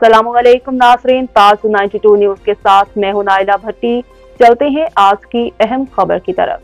अस्सलामुअलैकुम नाज़रीन, ताज़ 92 न्यूज़ के साथ मैं हूं नाइला भट्टी। चलते हैं आज की अहम खबर की तरफ।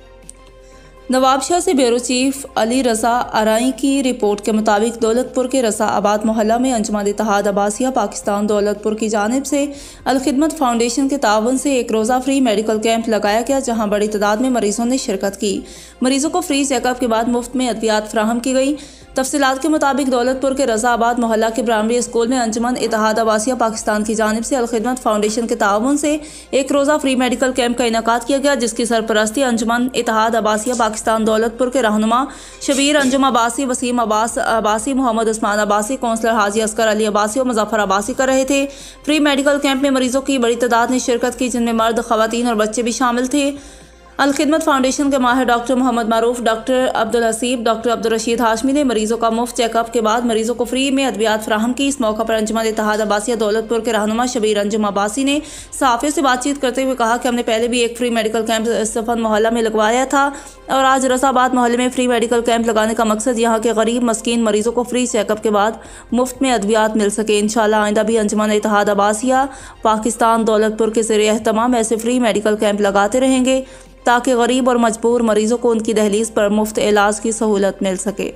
नवाबशाह से ब्यूरो चीफ अली रजा आराई की रिपोर्ट के मुताबिक दौलतपुर के रसा आबाद मोहल्ला में अंजुमन इत्तेहाद अब्बासिया पाकिस्तान दौलतपुर की जानिब से अल खिदमत फाउंडेशन के ताउन से एक रोज़ा फ्री मेडिकल कैंप लगाया गया, जहां बड़ी तादाद में मरीजों ने शिरकत की। मरीजों को फ्री चेकअप के बाद मुफ्त में अद्वियात फराहम की गई। तफसीलात के मुताबिक दौलतपुर के रजा आबाद मोहल्ला के प्राइमरी स्कूल में अंजुमन इत्तेहाद अब्बासिया पाकिस्तान की जानिब से अल खिदमत फाउंडेशन के ताउन से एक रोज़ा फ्री मेडिकल कैंप का इनेकाद किया गया, जिसकी सरपरस्ती अंजुमन इत्तेहाद अब्बासिया पाकिस्तान दौलतपुर के रहनुमा शबीर अंजुम अब्बासी, वसीम अब्बासी, मोहम्मद उस्मान अब्बासी, काउंसलर हाजी असगर अली अब्बासी और मुजफ्फर अब्बासी कर रहे थे। फ्री मेडिकल कैंप में मरीजों की बड़ी तादाद ने शिरकत की, जिनमें मर्द, खवातीन और बच्चे भी शामिल थे। अल खिदमत फाउंडेशन के माहिर डॉक्टर मोहम्मद मारूफ, डॉक्टर अब्दुल हसीब, डॉक्टर अब्दुल रशीद हाशमी ने मरीजों का मुफ्त चेकअप के बाद मरीजों को फ्री में अद्वियात फराहम की। इस मौका पर अंजुमन इत्तेहाद अब्बासिया दौलतपुर के रहनुमा शबीर अंजुम अब्बासी ने सहाफ़ियों से बातचीत करते हुए कहा कि हमने पहले भी एक फ्री मेडिकल कैंप सफन मोहल्ला में लगवाया था और आज रसाबाद मोहल्ले में फ्री मेडिकल कैंप लगाने का मकसद यहाँ के गरीब मस्कीन मरीजों को फ्री चेकअप के बाद मुफ्त में अद्वियात मिल सके। इंशाअल्लाह आइंदा भी अंजुमन इत्तेहाद अब्बासिया पाकिस्तान दौलतपुर के ज़रिए एहतमाम ऐसे फ्री मेडिकल कैंप लगाते रहेंगे ताकि गरीब और मजबूर मरीजों को उनकी दहलीज पर मुफ्त इलाज की सहूलत मिल सके।